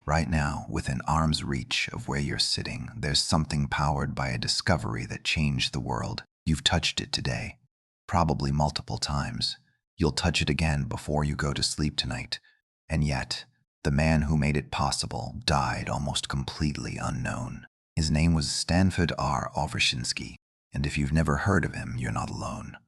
Right now, within arm's reach of where you're sitting, there's something powered by a discovery that changed the world. You've touched it today, probably multiple times. You'll touch it again before you go to sleep tonight. And yet, the man who made it possible died almost completely unknown. His name was Stanford R. Ovshinsky, and if you've never heard of him, you're not alone.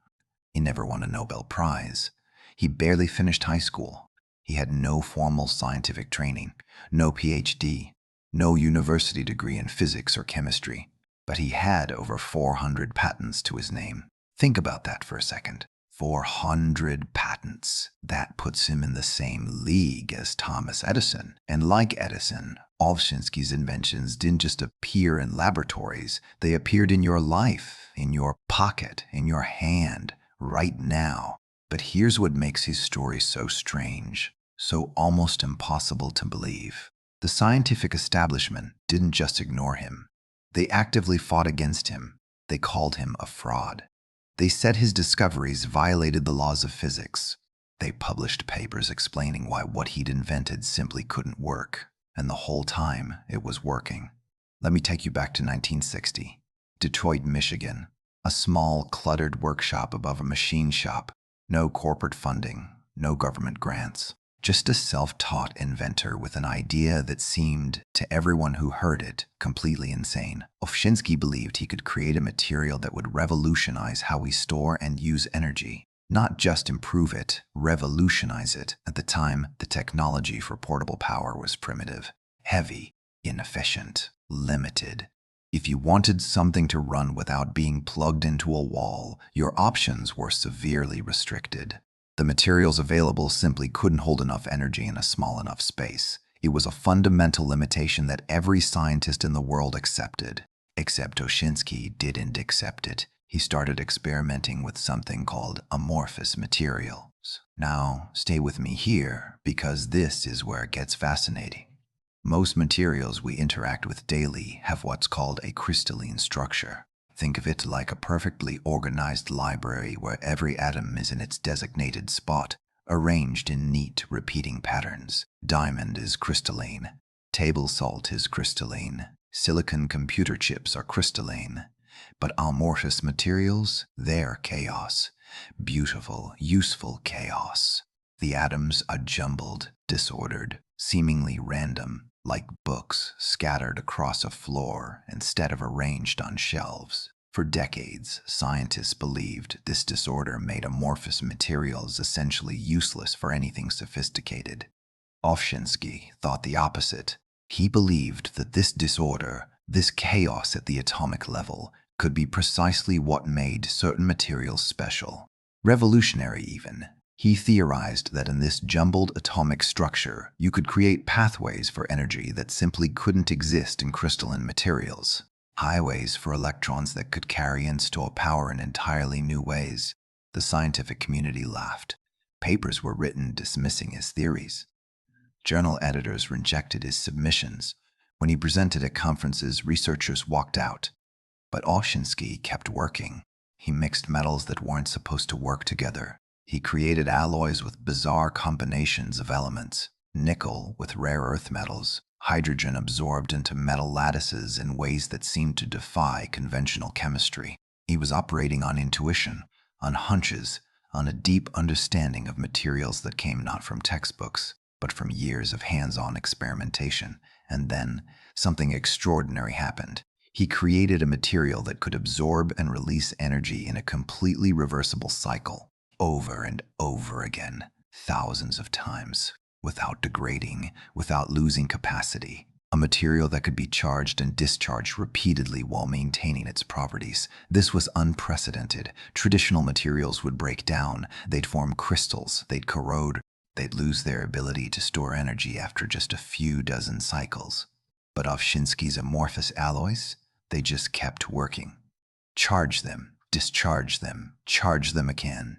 He never won a Nobel Prize. He barely finished high school. He had no formal scientific training, no PhD, no university degree in physics or chemistry, but he had over 400 patents to his name. Think about that for a second. 400 patents. That puts him in the same league as Thomas Edison. And like Edison, Ovshinsky's inventions didn't just appear in laboratories, they appeared in your life, in your pocket, in your hand, right now. But here's what makes his story so strange, so almost impossible to believe. The scientific establishment didn't just ignore him. They actively fought against him. They called him a fraud. They said his discoveries violated the laws of physics. They published papers explaining why what he'd invented simply couldn't work. And the whole time, it was working. Let me take you back to 1960. Detroit, Michigan. A small, cluttered workshop above a machine shop. No corporate funding, no government grants. Just a self-taught inventor with an idea that seemed, to everyone who heard it, completely insane. Ovshinsky believed he could create a material that would revolutionize how we store and use energy. Not just improve it, revolutionize it. At the time, the technology for portable power was primitive, heavy, inefficient, limited. If you wanted something to run without being plugged into a wall, your options were severely restricted. The materials available simply couldn't hold enough energy in a small enough space. It was a fundamental limitation that every scientist in the world accepted. Except Ovshinsky didn't accept it. He started experimenting with something called amorphous materials. Now, stay with me here, because this is where it gets fascinating. Most materials we interact with daily have what's called a crystalline structure. Think of it like a perfectly organized library where every atom is in its designated spot, arranged in neat, repeating patterns. Diamond is crystalline. Table salt is crystalline. Silicon computer chips are crystalline. But amorphous materials, they're chaos. Beautiful, useful chaos. The atoms are jumbled, disordered, seemingly random, like books scattered across a floor instead of arranged on shelves. For decades, scientists believed this disorder made amorphous materials essentially useless for anything sophisticated. Ovshinsky thought the opposite. He believed that this disorder, this chaos at the atomic level, could be precisely what made certain materials special. Revolutionary even. He theorized that in this jumbled atomic structure, you could create pathways for energy that simply couldn't exist in crystalline materials. Highways for electrons that could carry and store power in entirely new ways. The scientific community laughed. Papers were written dismissing his theories. Journal editors rejected his submissions. When he presented at conferences, researchers walked out. But Ovshinsky kept working. He mixed metals that weren't supposed to work together. He created alloys with bizarre combinations of elements. Nickel with rare earth metals. Hydrogen absorbed into metal lattices in ways that seemed to defy conventional chemistry. He was operating on intuition, on hunches, on a deep understanding of materials that came not from textbooks, but from years of hands-on experimentation. And then, something extraordinary happened. He created a material that could absorb and release energy in a completely reversible cycle, over and over again, thousands of times, without degrading, without losing capacity. A material that could be charged and discharged repeatedly while maintaining its properties. This was unprecedented. Traditional materials would break down, they'd form crystals, they'd corrode, they'd lose their ability to store energy after just a few dozen cycles. But Ovshinsky's amorphous alloys, they just kept working. Charge them, discharge them, charge them again.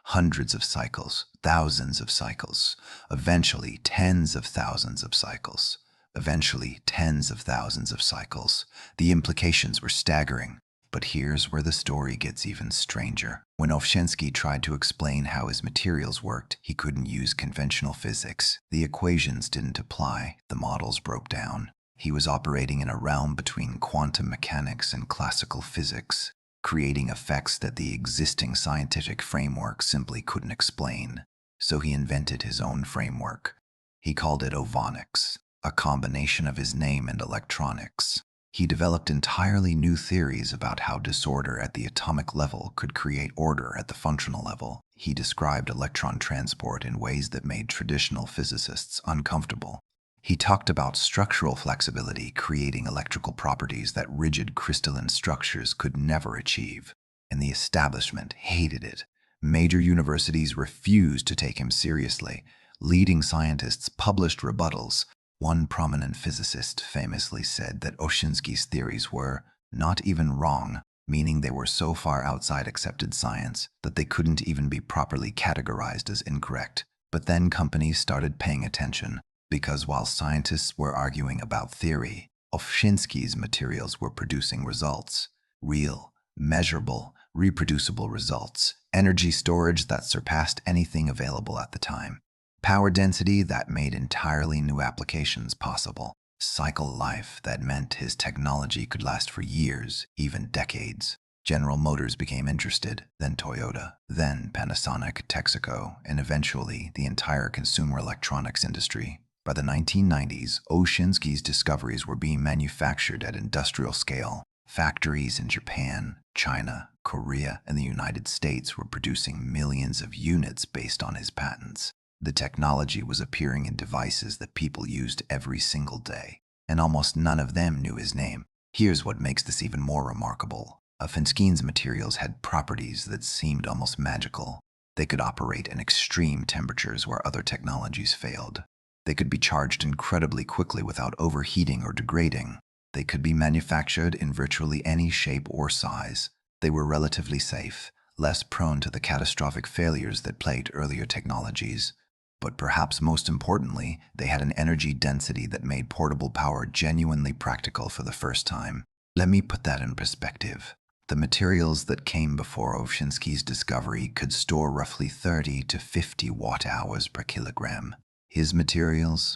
Hundreds of cycles, thousands of cycles, eventually tens of thousands of cycles, eventually tens of thousands of cycles. The implications were staggering. But here's where the story gets even stranger. When Ovshinsky tried to explain how his materials worked, he couldn't use conventional physics. The equations didn't apply, the models broke down. He was operating in a realm between quantum mechanics and classical physics, creating effects that the existing scientific framework simply couldn't explain. So he invented his own framework. He called it ovonics, a combination of his name and electronics. He developed entirely new theories about how disorder at the atomic level could create order at the functional level. He described electron transport in ways that made traditional physicists uncomfortable. He talked about structural flexibility, creating electrical properties that rigid crystalline structures could never achieve. And the establishment hated it. Major universities refused to take him seriously. Leading scientists published rebuttals. One prominent physicist famously said that Ovshinsky's theories were not even wrong, meaning they were so far outside accepted science that they couldn't even be properly categorized as incorrect. But then companies started paying attention, because while scientists were arguing about theory, Ovshinsky's materials were producing results. Real, measurable, reproducible results. Energy storage that surpassed anything available at the time. Power density that made entirely new applications possible. Cycle life that meant his technology could last for years, even decades. General Motors became interested, then Toyota, then Panasonic, Texaco, and eventually the entire consumer electronics industry. By the 1990s, Ovshinsky's discoveries were being manufactured at industrial scale. Factories in Japan, China, Korea, and the United States were producing millions of units based on his patents. The technology was appearing in devices that people used every single day, and almost none of them knew his name. Here's what makes this even more remarkable. Ovshinsky's materials had properties that seemed almost magical. They could operate in extreme temperatures where other technologies failed. They could be charged incredibly quickly without overheating or degrading. They could be manufactured in virtually any shape or size. They were relatively safe, less prone to the catastrophic failures that plagued earlier technologies. But perhaps most importantly, they had an energy density that made portable power genuinely practical for the first time. Let me put that in perspective. The materials that came before Ovshinsky's discovery could store roughly 30 to 50 watt-hours per kilogram. His materials,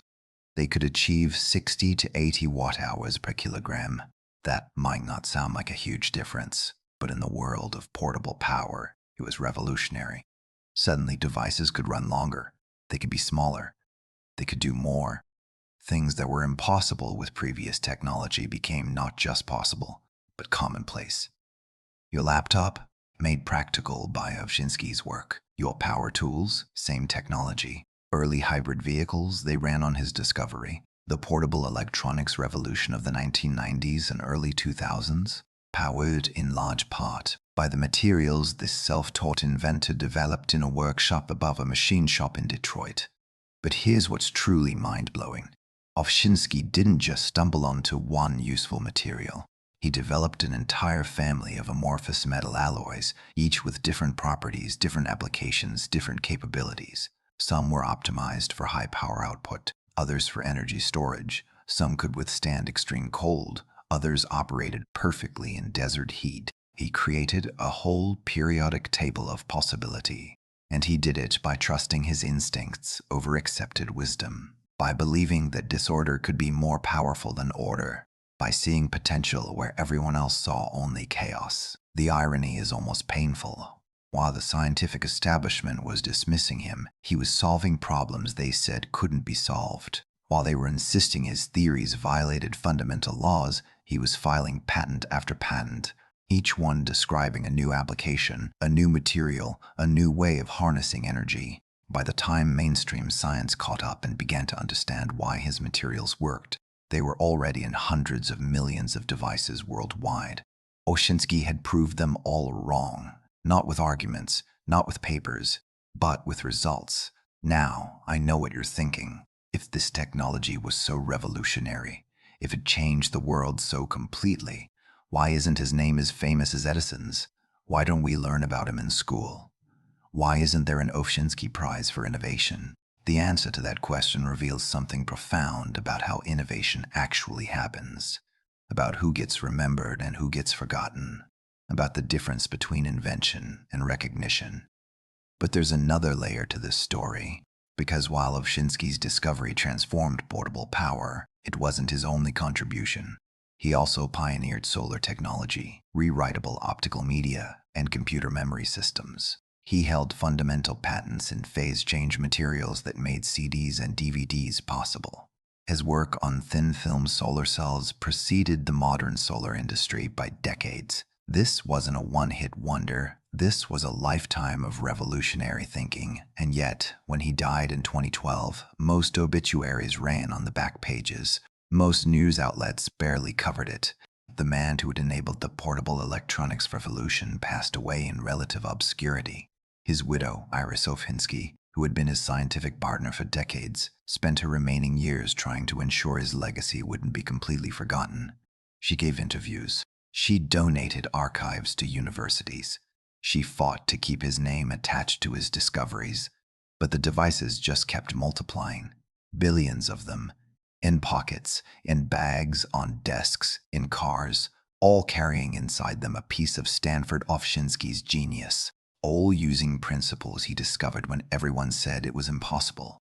they could achieve 60 to 80 watt-hours per kilogram. That might not sound like a huge difference, but in the world of portable power, it was revolutionary. Suddenly, devices could run longer. They could be smaller. They could do more. Things that were impossible with previous technology became not just possible, but commonplace. Your laptop, made practical by Ovshinsky's work. Your power tools, same technology. Early hybrid vehicles, they ran on his discovery. The portable electronics revolution of the 1990s and early 2000s, powered in large part by the materials this self-taught inventor developed in a workshop above a machine shop in Detroit. But here's what's truly mind-blowing. Ovshinsky didn't just stumble onto one useful material. He developed an entire family of amorphous metal alloys, each with different properties, different applications, different capabilities. Some were optimized for high power output, others for energy storage. Some could withstand extreme cold, others operated perfectly in desert heat. He created a whole periodic table of possibility, and he did it by trusting his instincts over accepted wisdom, by believing that disorder could be more powerful than order, by seeing potential where everyone else saw only chaos. The irony is almost painful. While the scientific establishment was dismissing him, he was solving problems they said couldn't be solved. While they were insisting his theories violated fundamental laws, he was filing patent after patent, each one describing a new application, a new material, a new way of harnessing energy. By the time mainstream science caught up and began to understand why his materials worked, they were already in hundreds of millions of devices worldwide. Ovshinsky had proved them all wrong, not with arguments, not with papers, but with results. Now, I know what you're thinking. If this technology was so revolutionary, if it changed the world so completely, why isn't his name as famous as Edison's? Why don't we learn about him in school? Why isn't there an Ovshinsky Prize for innovation? The answer to that question reveals something profound about how innovation actually happens, about who gets remembered and who gets forgotten. about the difference between invention and recognition. But there's another layer to this story, because while Ovshinsky's discovery transformed portable power, it wasn't his only contribution. He also pioneered solar technology, rewritable optical media, and computer memory systems. He held fundamental patents in phase-change materials that made CDs and DVDs possible. His work on thin-film solar cells preceded the modern solar industry by decades. This wasn't a one-hit wonder. This was a lifetime of revolutionary thinking. And yet, when he died in 2012, most obituaries ran on the back pages. Most news outlets barely covered it. The man who had enabled the portable electronics revolution passed away in relative obscurity. His widow, Iris Ovshinsky, who had been his scientific partner for decades, spent her remaining years trying to ensure his legacy wouldn't be completely forgotten. She gave interviews. She donated archives to universities. She fought to keep his name attached to his discoveries. But the devices just kept multiplying. Billions of them. In pockets, in bags, on desks, in cars, all carrying inside them a piece of Stanford Ovshinsky's genius, all using principles he discovered when everyone said it was impossible.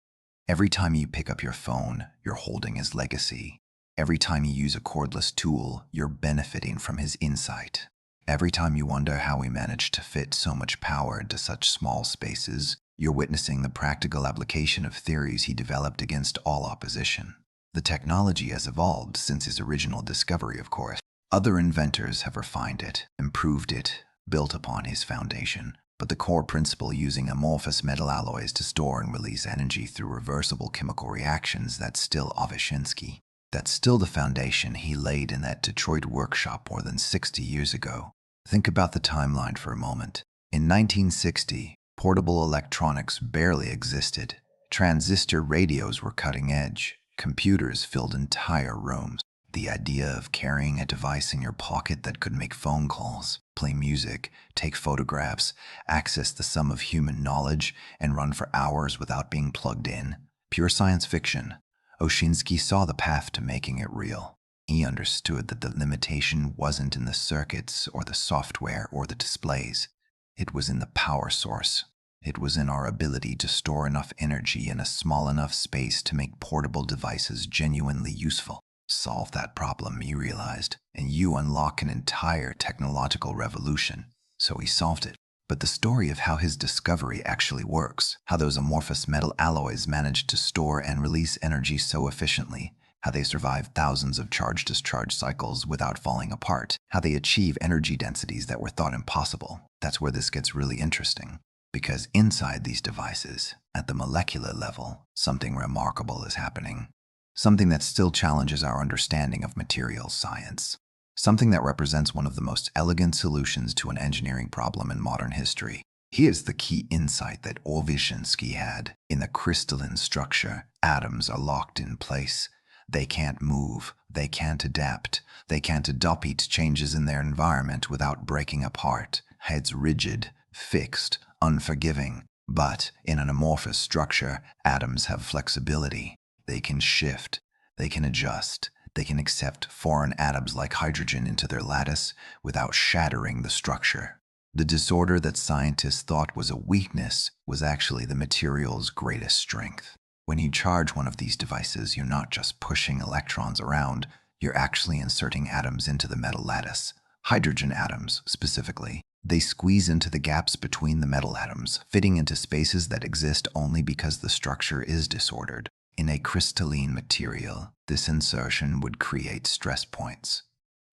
Every time you pick up your phone, you're holding his legacy. Every time you use a cordless tool, you're benefiting from his insight. Every time you wonder how he managed to fit so much power into such small spaces, you're witnessing the practical application of theories he developed against all opposition. The technology has evolved since his original discovery, of course. Other inventors have refined it, improved it, built upon his foundation. But the core principle, using amorphous metal alloys to store and release energy through reversible chemical reactions, that's still Ovshinsky. That's still the foundation he laid in that Detroit workshop more than 60 years ago. Think about the timeline for a moment. In 1960, portable electronics barely existed. Transistor radios were cutting edge. Computers filled entire rooms. The idea of carrying a device in your pocket that could make phone calls, play music, take photographs, access the sum of human knowledge, and run for hours without being plugged in. Pure science fiction. Ovshinsky saw the path to making it real. He understood that the limitation wasn't in the circuits or the software or the displays. It was in the power source. It was in our ability to store enough energy in a small enough space to make portable devices genuinely useful. Solve that problem, he realized, and you unlock an entire technological revolution. So he solved it. But the story of how his discovery actually works, how those amorphous metal alloys manage to store and release energy so efficiently, how they survive thousands of charge-discharge cycles without falling apart, how they achieve energy densities that were thought impossible, that's where this gets really interesting. Because inside these devices, at the molecular level, something remarkable is happening. Something that still challenges our understanding of materials science. Something that represents one of the most elegant solutions to an engineering problem in modern history. Here's the key insight that Ovshinsky had. In the crystalline structure, atoms are locked in place. They can't move, they can't adapt, they can't adopt changes in their environment without breaking apart. It's rigid, fixed, unforgiving. But in an amorphous structure, atoms have flexibility. They can shift, they can adjust, they can accept foreign atoms like hydrogen into their lattice without shattering the structure. The disorder that scientists thought was a weakness was actually the material's greatest strength. When you charge one of these devices, you're not just pushing electrons around, you're actually inserting atoms into the metal lattice. Hydrogen atoms, specifically. They squeeze into the gaps between the metal atoms, fitting into spaces that exist only because the structure is disordered. In a crystalline material, this insertion would create stress points.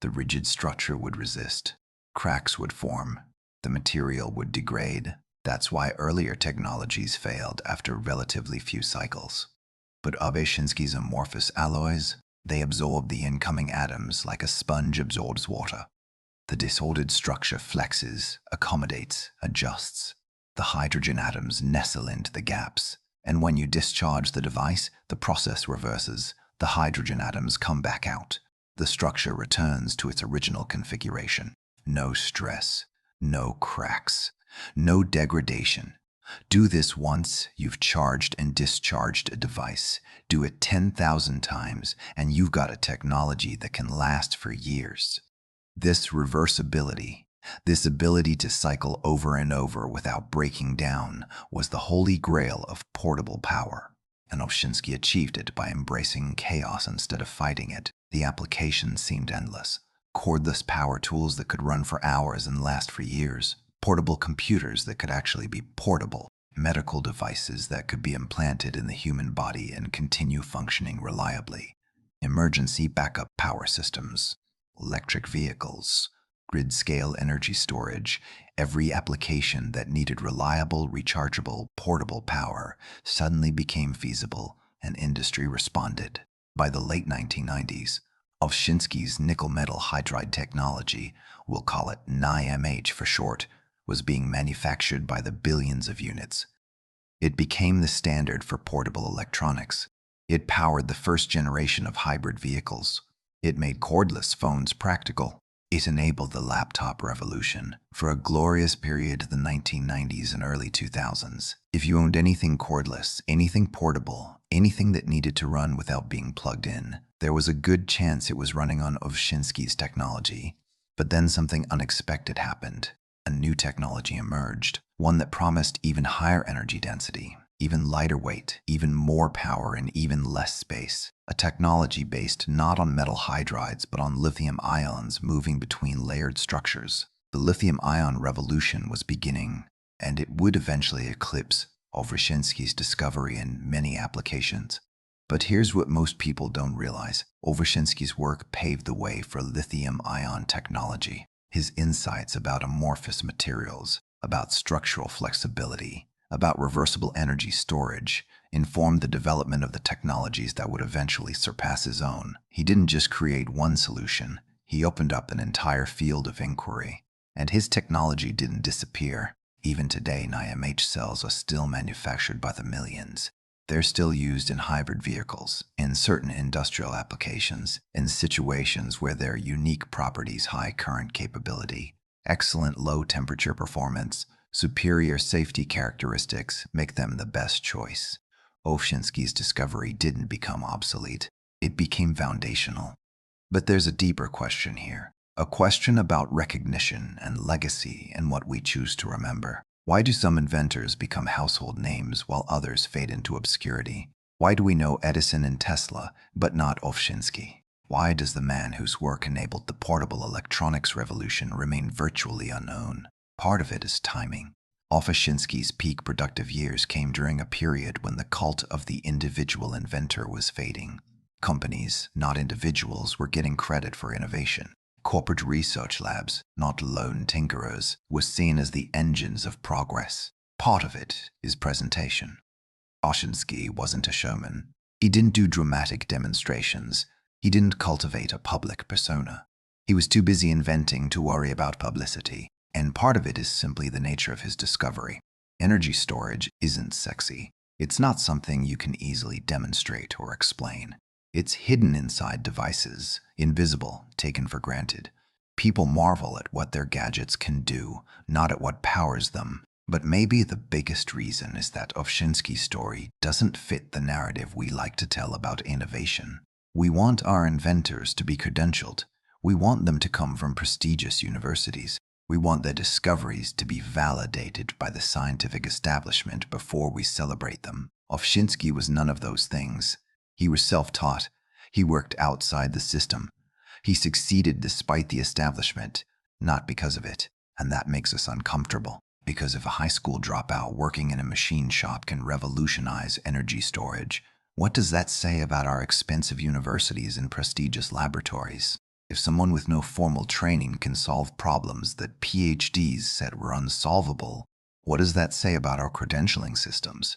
The rigid structure would resist. Cracks would form. The material would degrade. That's why earlier technologies failed after relatively few cycles. But Ovshinsky's amorphous alloys, they absorb the incoming atoms like a sponge absorbs water. The disordered structure flexes, accommodates, adjusts. The hydrogen atoms nestle into the gaps. And when you discharge the device, the process reverses. The hydrogen atoms come back out. The structure returns to its original configuration. No stress, no cracks, no degradation. Do this once, you've charged and discharged a device. Do it 10,000 times, and you've got a technology that can last for years. This reversibility, This ability to cycle over and over without breaking down was the holy grail of portable power. And Ovshinsky achieved it by embracing chaos instead of fighting it. The applications seemed endless. Cordless power tools that could run for hours and last for years. Portable computers that could actually be portable. Medical devices that could be implanted in the human body and continue functioning reliably. Emergency backup power systems. Electric vehicles. Grid-scale energy storage. Every application that needed reliable, rechargeable, portable power suddenly became feasible, and industry responded. By the late 1990s, Ovshinsky's nickel-metal hydride technology, we'll call it NiMH for short, was being manufactured by the billions of units. It became the standard for portable electronics. It powered the first generation of hybrid vehicles. It made cordless phones practical. It enabled the laptop revolution. For a glorious period of the 1990s and early 2000s, if you owned anything cordless, anything portable, anything that needed to run without being plugged in, there was a good chance it was running on Ovshinsky's technology. But then something unexpected happened. A new technology emerged, one that promised even higher energy density, even lighter weight, even more power, and even less space. A technology based not on metal hydrides but on lithium ions moving between layered structures. The lithium-ion revolution was beginning, and it would eventually eclipse Ovshinsky's discovery in many applications. But here's what most people don't realize. Ovshinsky's work paved the way for lithium-ion technology. His insights about amorphous materials, about structural flexibility, about reversible energy storage, informed the development of the technologies that would eventually surpass his own. He didn't just create one solution, he opened up an entire field of inquiry. And his technology didn't disappear. Even today, NiMH cells are still manufactured by the millions. They're still used in hybrid vehicles, in certain industrial applications, in situations where their unique properties, high current capability, excellent low-temperature performance, superior safety characteristics make them the best choice. Ovshinsky's discovery didn't become obsolete. It became foundational. But there's a deeper question here. A question about recognition and legacy and what we choose to remember. Why do some inventors become household names while others fade into obscurity? Why do we know Edison and Tesla, but not Ovshinsky? Why does the man whose work enabled the portable electronics revolution remain virtually unknown? Part of it is timing. Ovshinsky's peak productive years came during a period when the cult of the individual inventor was fading. Companies, not individuals, were getting credit for innovation. Corporate research labs, not lone tinkerers, were seen as the engines of progress. Part of it is presentation. Ovshinsky wasn't a showman. He didn't do dramatic demonstrations. He didn't cultivate a public persona. He was too busy inventing to worry about publicity. And part of it is simply the nature of his discovery. Energy storage isn't sexy. It's not something you can easily demonstrate or explain. It's hidden inside devices, invisible, taken for granted. People marvel at what their gadgets can do, not at what powers them. But maybe the biggest reason is that Ovshinsky's story doesn't fit the narrative we like to tell about innovation. We want our inventors to be credentialed. We want them to come from prestigious universities. We want their discoveries to be validated by the scientific establishment before we celebrate them. Ovshinsky was none of those things. He was self-taught. He worked outside the system. He succeeded despite the establishment, not because of it. And that makes us uncomfortable. Because if a high school dropout working in a machine shop can revolutionize energy storage, what does that say about our expensive universities and prestigious laboratories? If someone with no formal training can solve problems that PhDs said were unsolvable, what does that say about our credentialing systems?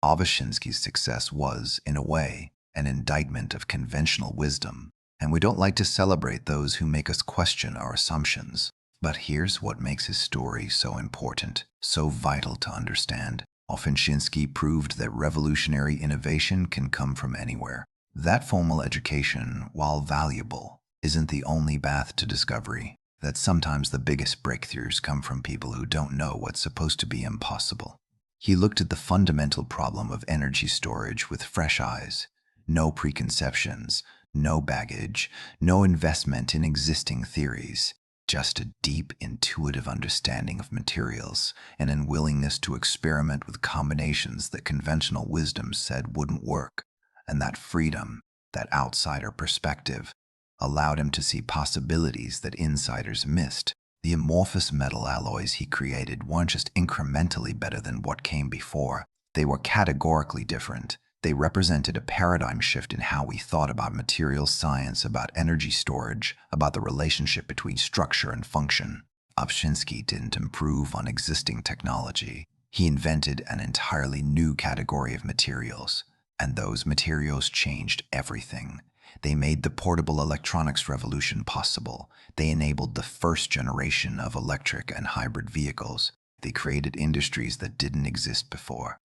Ovshinsky's success was, in a way, an indictment of conventional wisdom, and we don't like to celebrate those who make us question our assumptions. But here's what makes his story so important, so vital to understand. Ovshinsky proved that revolutionary innovation can come from anywhere. That formal education, while valuable, isn't the only path to discovery. That sometimes the biggest breakthroughs come from people who don't know what's supposed to be impossible. He looked at the fundamental problem of energy storage with fresh eyes. No preconceptions, no baggage, no investment in existing theories. just a deep, intuitive understanding of materials and an willingness to experiment with combinations that conventional wisdom said wouldn't work. And that freedom, that outsider perspective, allowed him to see possibilities that insiders missed. The amorphous metal alloys he created weren't just incrementally better than what came before, they were categorically different. They represented a paradigm shift in how we thought about materials science, about energy storage, about the relationship between structure and function. Ovshinsky didn't improve on existing technology. He invented an entirely new category of materials, and those materials changed everything. They made the portable electronics revolution possible. They enabled the first generation of electric and hybrid vehicles. They created industries that didn't exist before.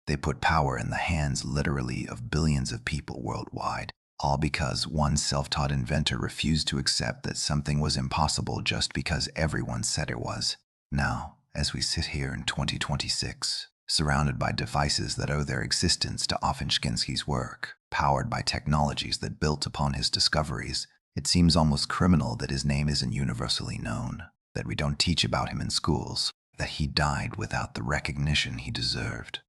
They put power in the hands, literally, of billions of people worldwide, all because one self-taught inventor refused to accept that something was impossible just because everyone said it was. Now, as we sit here in 2026, surrounded by devices that owe their existence to Ovshinsky's work, powered by technologies that built upon his discoveries, it seems almost criminal that his name isn't universally known, that we don't teach about him in schools, that he died without the recognition he deserved.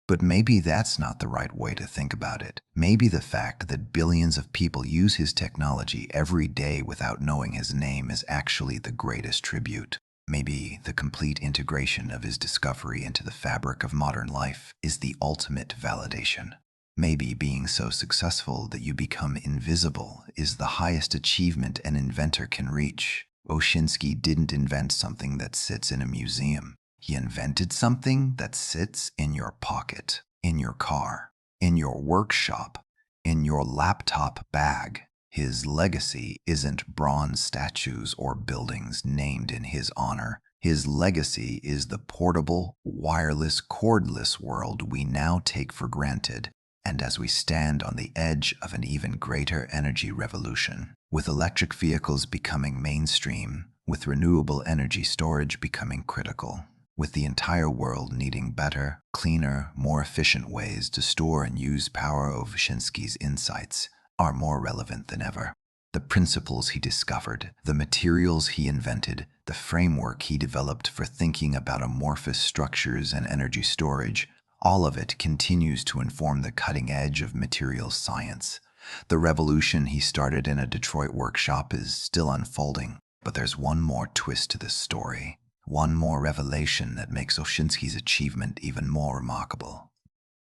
But maybe that's not the right way to think about it. Maybe the fact that billions of people use his technology every day without knowing his name is actually the greatest tribute. Maybe the complete integration of his discovery into the fabric of modern life is the ultimate validation. Maybe being so successful that you become invisible is the highest achievement an inventor can reach. Ovshinsky didn't invent something that sits in a museum. He invented something that sits in your pocket, in your car, in your workshop, in your laptop bag. His legacy isn't bronze statues or buildings named in his honor. His legacy is the portable, wireless, cordless world we now take for granted. And as we stand on the edge of an even greater energy revolution, with electric vehicles becoming mainstream, with renewable energy storage becoming critical, with the entire world needing better, cleaner, more efficient ways to store and use power, Ovshinsky's insights are more relevant than ever. The principles he discovered, the materials he invented, the framework he developed for thinking about amorphous structures and energy storage, all of it continues to inform the cutting edge of materials science. The revolution he started in a Detroit workshop is still unfolding, but there's one more twist to this story. One more revelation that makes Ovshinsky's achievement even more remarkable.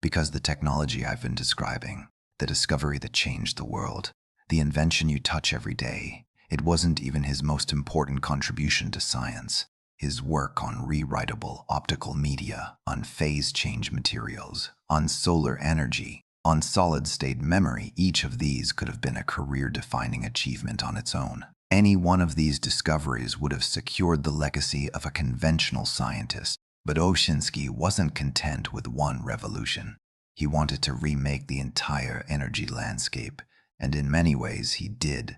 Because the technology I've been describing, the discovery that changed the world, the invention you touch every day, it wasn't even his most important contribution to science. His work on rewritable optical media, on phase change materials, on solar energy, on solid-state memory, each of these could have been a career-defining achievement on its own. Any one of these discoveries would have secured the legacy of a conventional scientist, but Ovshinsky wasn't content with one revolution. He wanted to remake the entire energy landscape, and in many ways he did.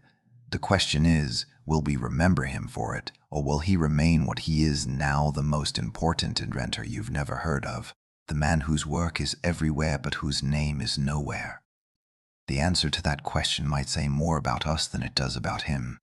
The question is, will we remember him for it, or will he remain what he is now, the most important inventor you've never heard of, the man whose work is everywhere but whose name is nowhere? The answer to that question might say more about us than it does about him.